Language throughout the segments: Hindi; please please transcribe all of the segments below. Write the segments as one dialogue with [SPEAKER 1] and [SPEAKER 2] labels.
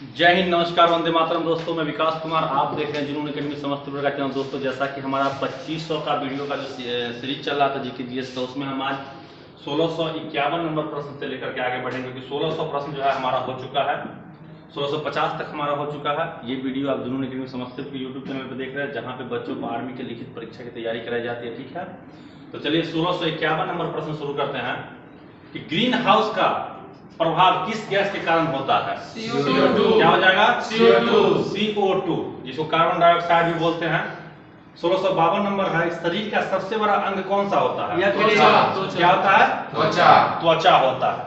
[SPEAKER 1] जय हिंद, नमस्कार, वंदे मातरम। दोस्तों मैं विकास कुमार, आप देख रहे हैं जुनून एकेडमी समस्तीपुर का चैनल। दोस्तों जैसा कि हमारा 2500 का वीडियो का जो सीरीज चल रहा था जीके जीएस का, उसमें हम आज 1651 नंबर प्रश्न से लेकर के आगे बढ़ेंगे, क्योंकि 1600 प्रश्न जो है हमारा हो चुका है, 1650 तक हमारा हो चुका है। ये वीडियो आप जुनून एकेडमी समस्तीपुर के यूट्यूब चैनल पर देख रहे हैं, जहाँ पे बच्चों को आर्मी के लिखित परीक्षा की तैयारी कराई जाती है। ठीक है, तो चलिए 1651 नंबर प्रश्न शुरू करते हैं कि ग्रीन हाउस का प्रभाव किस गैस के कारण होता है? CO2। क्या हो जाएगा? CO2, जिसको कार्बन डाइऑक्साइड भी बोलते हैं। 1652 नंबर है, शरीर का सबसे बड़ा अंग कौन सा होता है? क्या होता है? त्वचा होता है।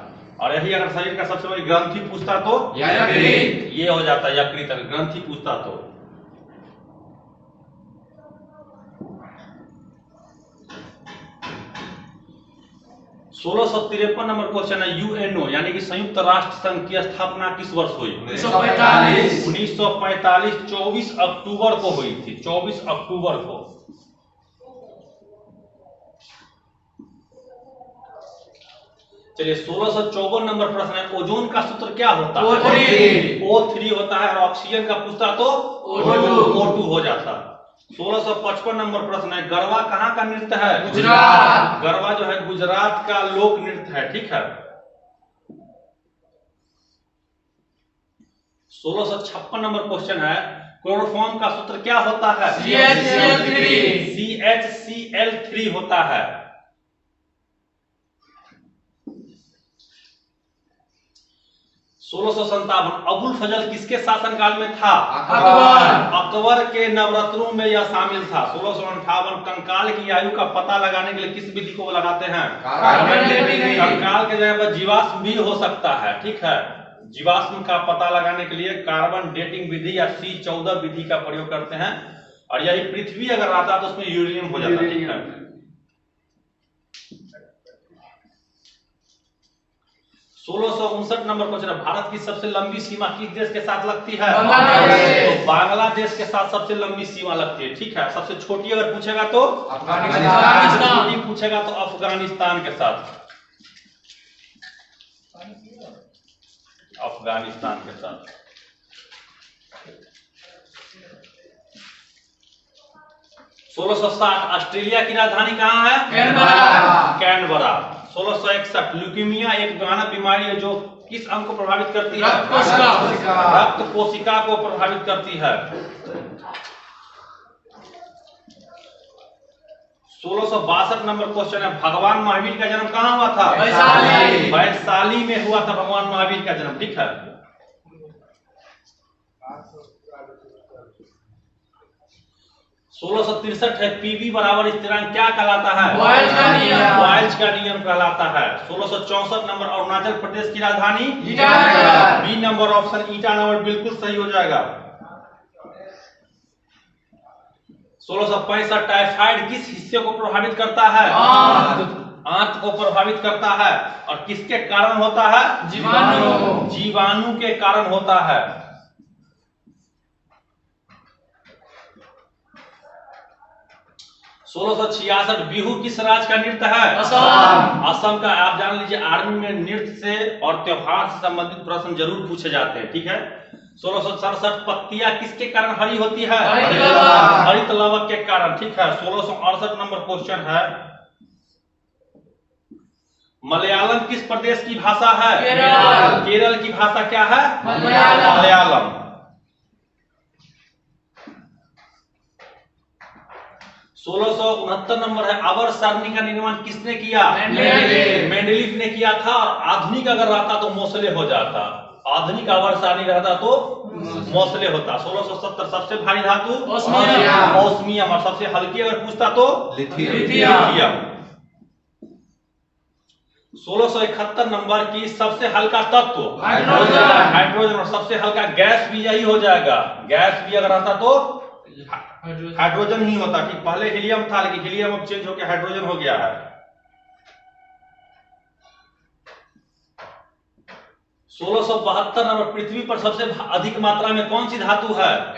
[SPEAKER 1] और यही अगर शरीर का सबसे बड़ी ग्रंथि पूछता तो ये हो जाता है यकृत। अगर ग्रंथि पूछता तो 1653 नंबर क्वेश्चन है, यूएनओ यानी कि संयुक्त राष्ट्र संघ की स्थापना किस वर्ष हुई? 1945 24 अक्टूबर को हुई थी, 24 अक्टूबर को। चलिए 1654 नंबर प्रश्न है, ओजोन का सूत्र क्या होता है? O3 होता है। और ऑक्सीजन का पूछता तो O2 हो जाता है। 1655 नंबर प्रश्न है, गरबा कहाँ का नृत्य है? गुजरात। गरबा जो है गुजरात का लोक नृत्य है। ठीक है। 1656 नंबर क्वेश्चन है, क्लोरोफॉर्म का सूत्र क्या होता है? CHCl3 होता है। 1657 अबुल फजल किसके शासनकाल में था? अकबर के नवरत्नों में यह शामिल था। 1658 कंकाल की आयु का पता लगाने के लिए किस विधि को लगाते हैं? कंकाल के जगह पर जीवाश्म भी हो सकता है। ठीक है, जीवाश्म का पता लगाने के लिए कार्बन डेटिंग विधि या C14 विधि का प्रयोग करते हैं। और यही पृथ्वी अगर आता तो उसमें यूरेनियम हो जाता। ठीक है। 1659 नंबर क्वेश्चन है, भारत की सबसे लंबी सीमा किस देश के साथ लगती है? तो बांग्लादेश के साथ सबसे लंबी सीमा लगती है। ठीक है। सबसे छोटी अगर पूछेगा तो अफगानिस्तान, पूछेगा तो अफगानिस्तान के साथ, अफगानिस्तान के साथ। 1660 ऑस्ट्रेलिया की राजधानी कहाँ है? कैनबरा। 1661 ल्यूकीमिया एक भयानक बीमारी है जो किस अंग को प्रभावित करती है? रक्त कोशिका को प्रभावित करती है। 1662 नंबर क्वेश्चन है, भगवान महावीर का जन्म कहाँ हुआ था? वैशाली में हुआ था भगवान महावीर का जन्म। ठीक है। 1663 है, पीवी बराबर स्थिरांक क्या कहलाता है? बॉयल्स का नियम कहलाता है। 1664 नंबर अरुणाचल प्रदेश की राजधानी बी नंबर ऑप्शन ईटानगर बिल्कुल सही हो जाएगा। 1665 टाइफाइड किस हिस्से को प्रभावित करता है? आंत को प्रभावित करता है। और किसके कारण होता है? जीवाणु के कारण होता है। 1666 बिहू किस राज्य का नृत्य है? असम का। आप जान लीजिए, आर्मी में नृत्य से और त्योहार से संबंधित प्रश्न जरूर पूछे जाते हैं। ठीक है। 1667 पत्तियां किसके कारण हरी होती है? हरित लवक के कारण। ठीक है। 1668 नंबर क्वेश्चन है, मलयालम किस प्रदेश की भाषा है? केरल की भाषा क्या है? मलयालम। 1669 नंबर है, आवर्त सारणी का निर्माण किसने किया? मेंडलीफ ने किया था। और आधुनिक अगर रहता तो मोसले हो जाता। आधुनिक आवर्त सारणी रहता तो मोसले होता। 1670 सबसे भारी धातु ओस्मियम। और सबसे हल्की अगर पूछता तो लिथियम। 1671 नंबर की सबसे हल्का तत्व हाइड्रोजन। और सबसे हल्का गैस भी यही हो जाएगा। गैस भी अगर रहता तो हाइड्रोजन ही होता। ठीक, पहले हीलियम था लेकिन हीलियम अब चेंज होकर हाइड्रोजन हो गया है। 1672 नंबर, पृथ्वी पर सबसे अधिक मात्रा में कौन सी धातु है?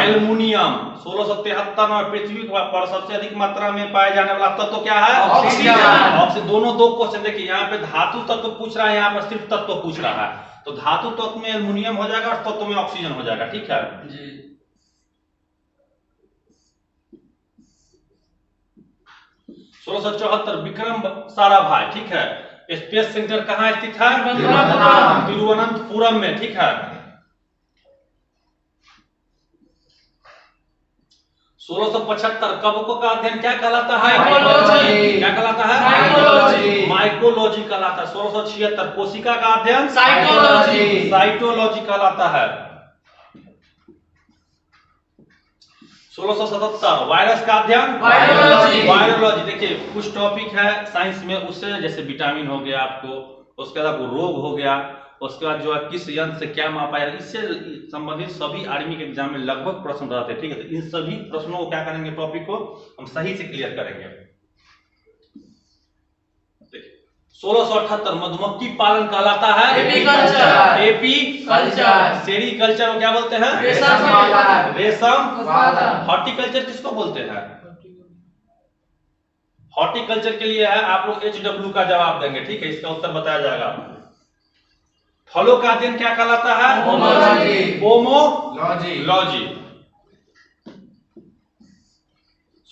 [SPEAKER 1] एल्युमिनियम। 1673 नंबर, पृथ्वी पर सबसे अधिक मात्रा में पाए जाने वाला तत्व तो क्या है? ऑक्सीजन। दोनों दो क्वेश्चन देखिए, यहाँ पे धातु तत्व पूछ रहा है, यहाँ पर सिर्फ तत्व पूछ रहा है। तो तो धातु तत्व में एल्युमिनियम हो जाएगा और तत्व में ऑक्सीजन हो जाएगा, ठीक है
[SPEAKER 2] जी।
[SPEAKER 1] 1674 विक्रम साराभाई, ठीक है। स्पेस सेंटर कहाँ स्थित है? तिरुवनंतपुरम में, ठीक है। 1675 कवकों का अध्ययन क्या कहलाता है?
[SPEAKER 2] माइकोलॉजी।
[SPEAKER 1] क्या कहलाता है?
[SPEAKER 2] माइकोलॉजी।
[SPEAKER 1] माइकोलॉजी कहलाता है। 1676 कोशिका का अध्ययन
[SPEAKER 2] साइटोलॉजी।
[SPEAKER 1] साइटोलॉजी कहलाता है। 1677 वायरस का अध्ययन
[SPEAKER 2] वायरोलॉजी।
[SPEAKER 1] वायरोलॉजी। देखिए कुछ टॉपिक है साइंस में, उससे जैसे विटामिन हो गया आपको, उसके बाद रोग हो गया, उसके बाद जो है किस यंत्र से क्या मापा है, इससे संबंधित सभी आर्मी के एग्जाम में लगभग प्रश्न रहते हैं, ठीक है। तो इन सभी प्रश्नों को क्या करेंगे, टॉपिक को हम सही से क्लियर करेंगे। 1678 मधुमक्खी पालन कहलाता है
[SPEAKER 2] एपीकल्चर।
[SPEAKER 1] एपीकल्चर। सेरीकल्चर को क्या बोलते हैं?
[SPEAKER 2] रेशम उत्पादन।
[SPEAKER 1] रेशम
[SPEAKER 2] उत्पादन।
[SPEAKER 1] हॉर्टिकल्चर किसको बोलते हैं? हॉर्टिकल्चर के लिए है, आप लोग HW का जवाब देंगे, ठीक है, इसका उत्तर बताया जाएगा। फलों का अध्ययन क्या कहलाता है?
[SPEAKER 2] पोमोलॉजी।
[SPEAKER 1] पोमोलॉजी।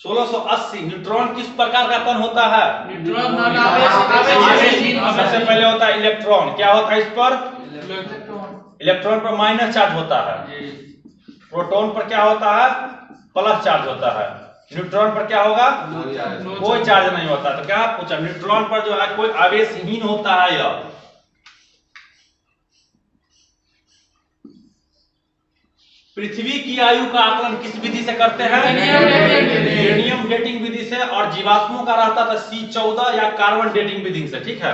[SPEAKER 1] 1680 न्यूट्रॉन किस प्रकार का कण होता है?
[SPEAKER 2] न्यूट्रॉन धन आवेश।
[SPEAKER 1] सबसे पहले होता है इलेक्ट्रॉन। क्या होता है इस पर?
[SPEAKER 2] इलेक्ट्रॉन।
[SPEAKER 1] इलेक्ट्रॉन पर माइनस चार्ज होता है। प्रोटॉन पर क्या होता है? प्लस चार्ज होता है। न्यूट्रॉन पर क्या होगा? कोई चार्ज नहीं होता। तो क्या पूछा, न्यूट्रॉन पर जो है कोई आवेशहीन होता है यह। पृथ्वी की आयु का आकलन किस विधि से करते हैं? यूरेनियम डेटिंग विधि से। और जीवाश्मों का रहता था C14 या कार्बन डेटिंग विधि से, ठीक है।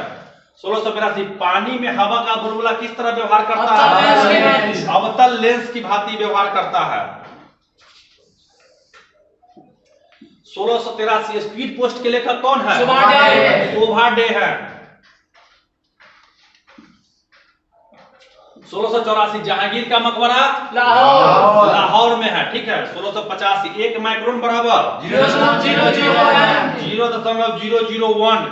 [SPEAKER 1] 1682 पानी में हवा का बुलबुला किस तरह व्यवहार करता है? अवतल लेंस की भांति व्यवहार करता है। 1683 स्पीड पोस्ट के लेखक कौन है? शोभा डे है। 1684 जहांगीर का मकबरा लाहौर में है, ठीक है। 1685 1 माइक्रोन बराबर 0.001।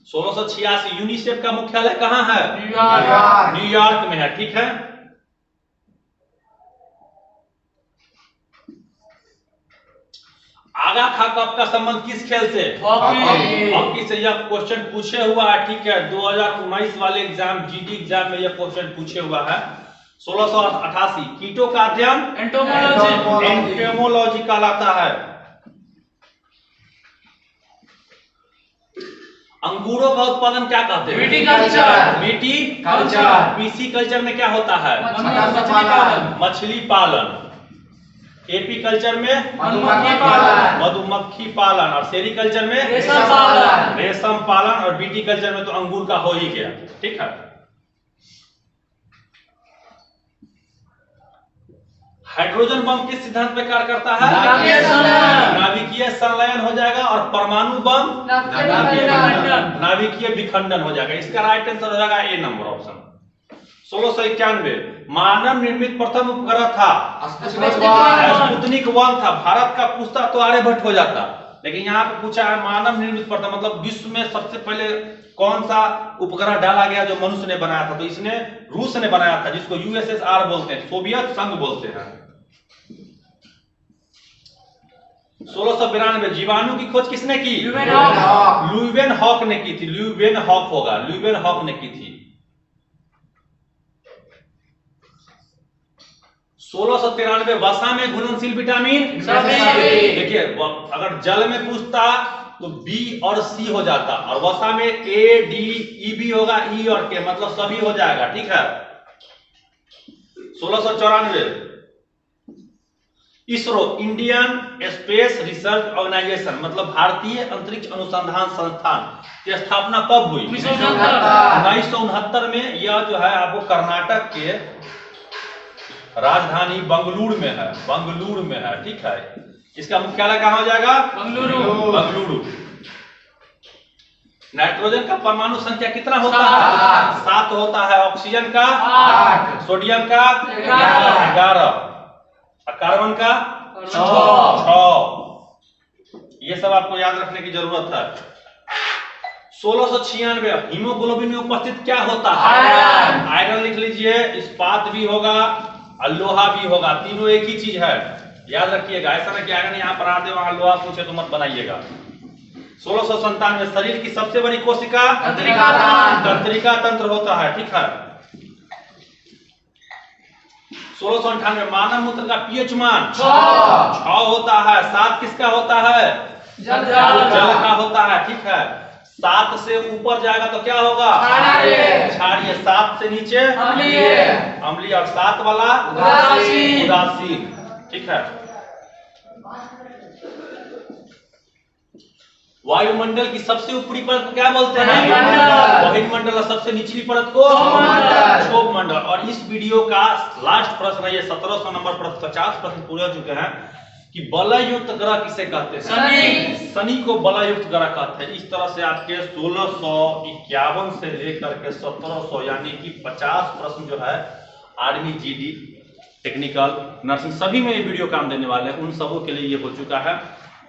[SPEAKER 1] 1686 यूनिसेफ का मुख्यालय कहाँ है? न्यूयॉर्क में है, ठीक है। आगा खा कप का संबंध किस खेल से? हॉकी से। यह क्वेश्चन पूछे हुआ है, ठीक है। 2019 वाले एग्जाम GD एग्जाम में यह क्वेश्चन पूछे हुआ है। 1688 कीटों का अध्ययन एंटोमोलॉजी कहलाता है। अंगूरों का उत्पादन क्या कहते हैं? विटीकल्चर। पीसीकल्चर में क्या होता है? मछली पालन। एपीकल्चर में मधुमक्खी पालन। और सेरीकल्चर में रेशम पालन। और विटीकल्चर में तो अंगूर का हो ही गया, ठीक है। हाइड्रोजन बम किस सिद्धांत पे कार्य करता है? नाभिकीय संलयन हो जाएगा। और परमाणु बम नाभिकीय विखंडन हो जाएगा। इसका राइट आंसर हो जाएगा A नंबर ऑप्शन। 1691 मानव निर्मित प्रथम उपग्रह था स्पुतनिक 1 था। भारत का पूछता तो आर्यभट्ट हो जाता, लेकिन यहाँ पे पूछा है मानव निर्मित प्रथम, मतलब विश्व में सबसे पहले कौन सा उपग्रह डाला गया जो मनुष्य ने बनाया था? तो इसने रूस ने बनाया था, जिसको USSR बोलते हैं, सोवियत संघ बोलते हैं। 1692 जीवाणु की खोज किसने की? ल्यूवेनहॉक ने की थी। ल्यूवेनहॉक होगा, ल्यूवेनहॉक ने की थी। 1693 वसा में घुलनशील विटामिन। देखिए अगर जल में पूछता तो B और C हो जाता, और वसा में A, D, E, B होगा, E और K, मतलब सभी हो जाएगा, ठीक है। 1694 ISRO Indian space research organisation, मतलब भारतीय अंतरिक्ष अनुसंधान संस्थान की स्थापना कब हुई? 1969 में। यह जो है आपको कर्नाटक के राजधानी बंगलुरु में है, बंगलुरु में है, ठीक है। इसका मुख्यालय कहां हो जाएगा? बंगलुरु। नाइट्रोजन का परमाणु संख्या कितना होता है? 7 होता है। ऑक्सीजन का 8, सोडियम का 11, कार्बन का 6। ये सब आपको याद रखने की जरूरत है। 1696। हीमोग्लोबिन में उपस्थित क्या होता है?
[SPEAKER 2] आयरन।
[SPEAKER 1] आयरन लिख लीजिए, इस्पात भी होगा और लोहा भी होगा, तीनों एक ही चीज है, याद रखिएगा। ऐसा ना कि आयरन यहाँ पर आते वहां लोहा पूछे तो मत बनाइएगा। 1697। शरीर की सबसे बड़ी कोशिका
[SPEAKER 2] तंत्रिका तंत्र।
[SPEAKER 1] तंत्रिका तंत्र होता है, ठीक है। 1698। मानव मूत्र का पीएच मान 6 होता है। 7 किसका होता है?
[SPEAKER 2] जल
[SPEAKER 1] जल का होता है, ठीक है। 7 से ऊपर जाएगा तो क्या होगा? क्षारीय। 7 से नीचे अम्लीय और 7 वाला उदासीन, ठीक है। वायुमंडल की सबसे ऊपरी परत को क्या बोलते हैं? बहिर्मंडल। और सबसे निचली परत को क्षोभ मंडल। और इस वीडियो का लास्ट प्रश्न है, ये 1700 नंबर पर 50 प्रश्न पूरे हो चुके हैं कि बलयुक्त ग्रह किसे कहते हैं?
[SPEAKER 2] शनि।
[SPEAKER 1] शनि को बलयुक्त ग्रह कहते हैं। इस तरह से आपके 1651 से लेकर के 1700 यानी कि 50 प्रश्न जो है आर्मी, जीडी, टेक्निकल, नर्सिंग सभी में ये वीडियो काम देने वाले हैं। उन सबों के लिए ये हो चुका है।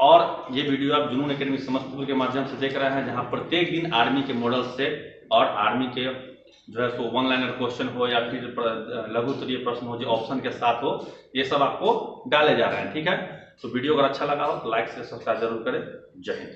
[SPEAKER 1] और ये वीडियो आप जुनून एकेडमी समस्तीपुर के माध्यम से देख रहे हैं, जहां प्रत्येक दिन आर्मी के मॉडल से और आर्मी के जो है सो वन लाइनर क्वेश्चन हो या फिर लघु उत्तरीय प्रश्न हो जो ऑप्शन के साथ हो, ये सब आपको डाले जा रहे हैं, ठीक है। तो वीडियो अगर अच्छा लगा हो तो लाइक से सब्सक्राइब जरूर करें। जय हिंद।